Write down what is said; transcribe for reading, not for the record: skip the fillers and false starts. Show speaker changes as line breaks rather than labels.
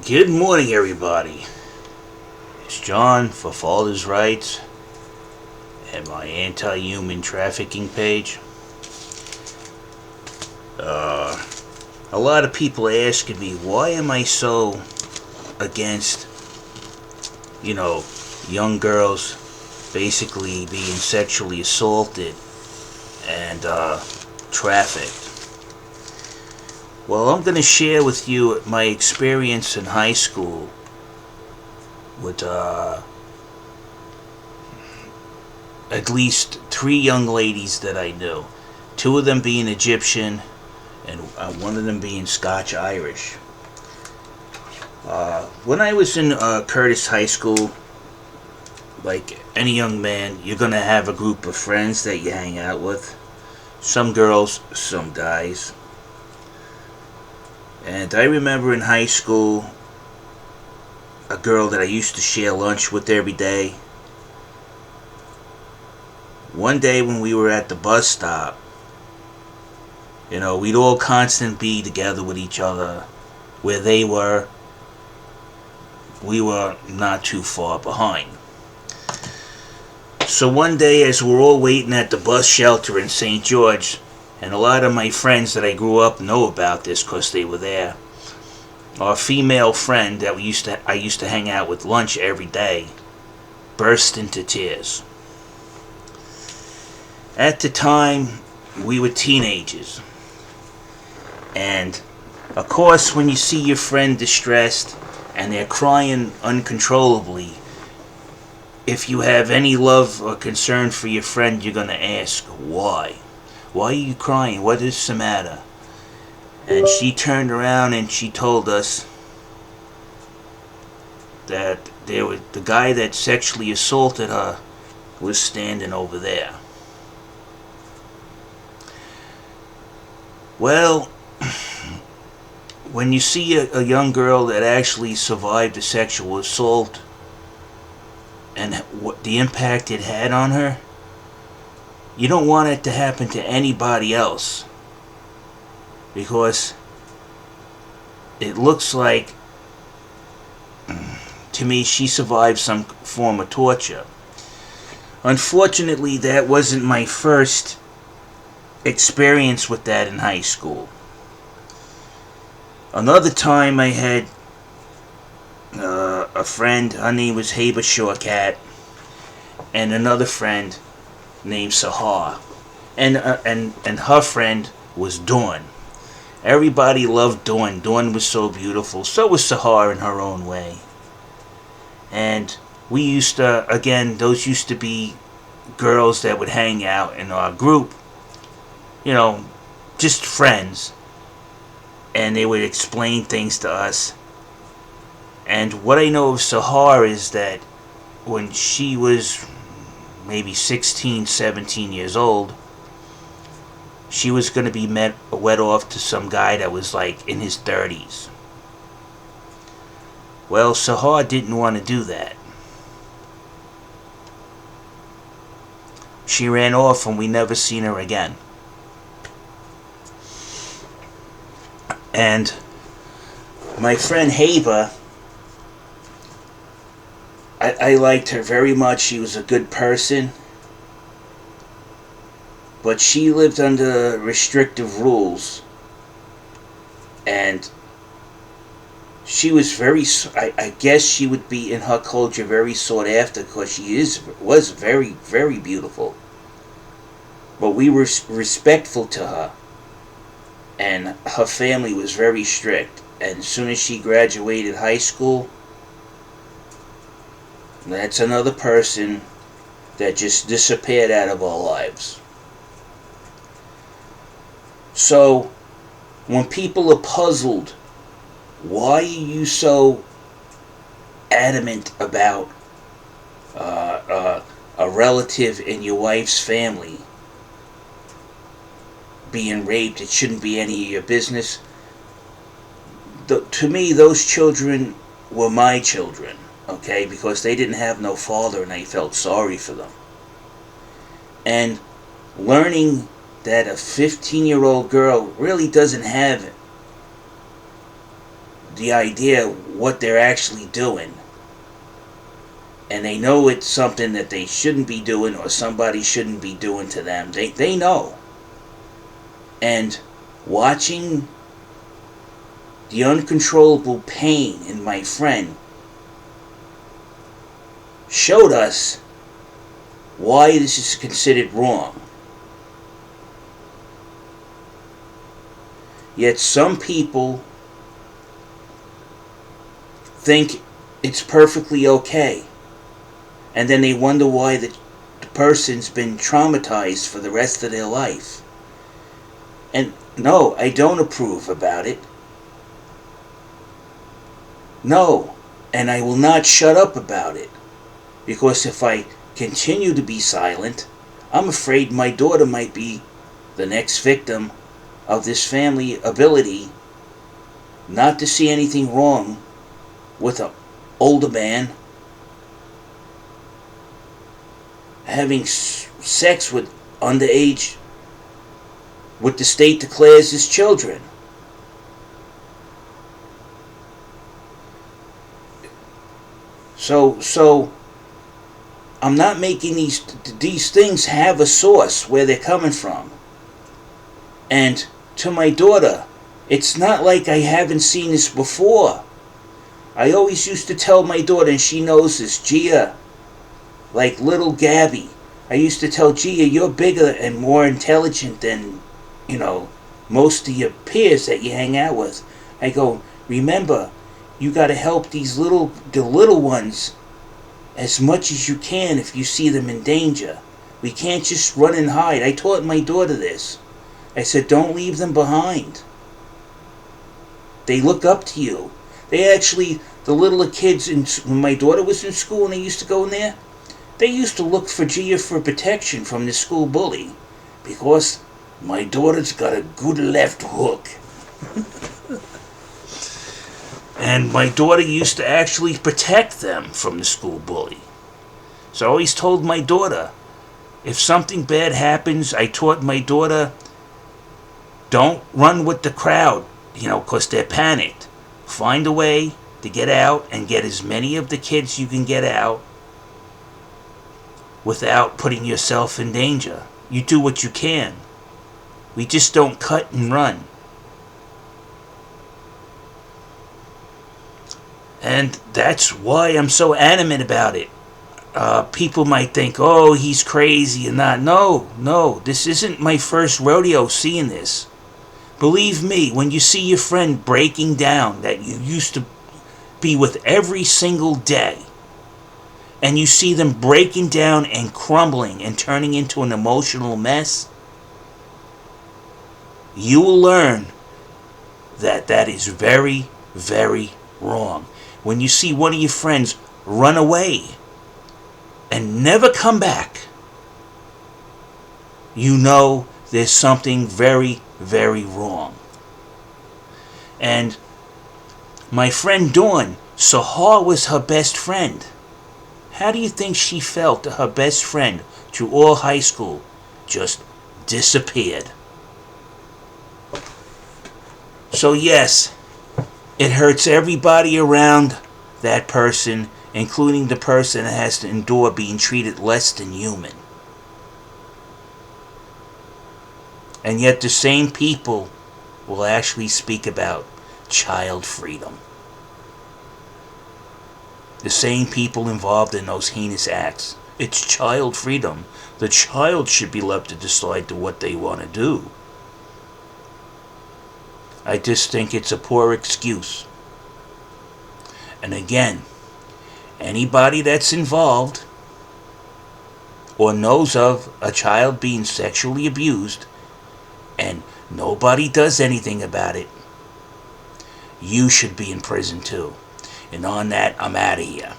Good morning, everybody. It's John for Father's Rights and my anti-human trafficking page. A lot of people are asking me, why am I so against, young girls basically being sexually assaulted and trafficked? Well, I'm going to share with you my experience in high school with at least 3 young ladies that I knew. 2 of them being Egyptian and one of them being Scotch-Irish. When I was in Curtis High School, like any young man, you're going to have a group of friends that you hang out with. Some girls, some guys. And I remember in high school, a girl that I used to share lunch with every day. One day when we were at the bus stop, we'd all constantly be together with each other. Where they were, we were not too far behind. So one day as we're all waiting at the bus shelter in St. George, and a lot of my friends that I grew up know about this because they were there, our female friend that I used to hang out with lunch every day burst into tears. At the time, we were teenagers. And, of course, when you see your friend distressed and they're crying uncontrollably, if you have any love or concern for your friend, you're going to ask, why? Why are you crying? What is the matter? And she turned around and she told us that the guy that sexually assaulted her was standing over there. Well, when you see a young girl that actually survived a sexual assault and what the impact it had on her, you don't want it to happen to anybody else, because it looks like, to me, she survived some form of torture. Unfortunately, that wasn't my first experience with that in high school. Another time I had a friend, her name was Haber Shawkat, and another friend named Sahar, and her friend was Dawn. Everybody loved Dawn. Dawn was so beautiful. So was Sahar in her own way. And we used to, again, those used to be girls that would hang out in our group, just friends, and they would explain things to us. And what I know of Sahar is that when she was maybe 16, 17 years old, she was going to be wed off to some guy that was like in his 30s. Well, Sahar didn't want to do that. She ran off and we never seen her again. And my friend Haber, I liked her very much. She was a good person. But she lived under restrictive rules. And she was I guess she would be in her culture very sought after because she was very, very beautiful. But we were respectful to her. And her family was very strict. And as soon as she graduated high school, that's another person that just disappeared out of our lives. So, when people are puzzled, why are you so adamant about a relative in your wife's family being raped? It shouldn't be any of your business. To me, those children were my children, okay, because they didn't have no father and I felt sorry for them. And learning that a 15-year-old girl really doesn't have the idea what they're actually doing. And they know it's something that they shouldn't be doing or somebody shouldn't be doing to them. They know. And watching the uncontrollable pain in my friend showed us why this is considered wrong. Yet some people think it's perfectly okay. And then they wonder why the person's been traumatized for the rest of their life. And no, I don't approve about it. No, and I will not shut up about it. Because if I continue to be silent, I'm afraid my daughter might be the next victim of this family ability not to see anything wrong with an older man having sex with underage, what the state declares as children. So I'm not making these things have a source where they're coming from. And to my daughter, it's not like I haven't seen this before. I always used to tell my daughter, and she knows this, Gia, like little Gabby. I used to tell Gia, you're bigger and more intelligent than, most of your peers that you hang out with. I go, remember, you got to help the little ones as much as you can if you see them in danger. We can't just run and hide. I taught my daughter this. I said, don't leave them behind. They look up to you. They actually, the little kids, when my daughter was in school and they used to go in there, they used to look for Gia for protection from the school bully. Because my daughter's got a good left hook. And my daughter used to actually protect them from the school bully. So I always told my daughter, if something bad happens, I taught my daughter, don't run with the crowd, because they're panicked. Find a way to get out and get as many of the kids you can get out without putting yourself in danger. You do what you can. We just don't cut and run. And that's why I'm so adamant about it. People might think, oh, he's crazy and not. No, this isn't my first rodeo seeing this. Believe me, when you see your friend breaking down that you used to be with every single day, and you see them breaking down and crumbling and turning into an emotional mess, you will learn that that is very, very wrong. When you see one of your friends run away and never come back, you know there's something very, very wrong. And my friend Dawn, Sahar was her best friend. How do you think she felt that her best friend through all high school just disappeared? So yes, it hurts everybody around that person, including the person that has to endure being treated less than human. And yet the same people will actually speak about child freedom. The same people involved in those heinous acts. It's child freedom. The child should be left to decide what they want to do. I just think it's a poor excuse. And again, anybody that's involved or knows of a child being sexually abused and nobody does anything about it, you should be in prison too. And on that, I'm out of here.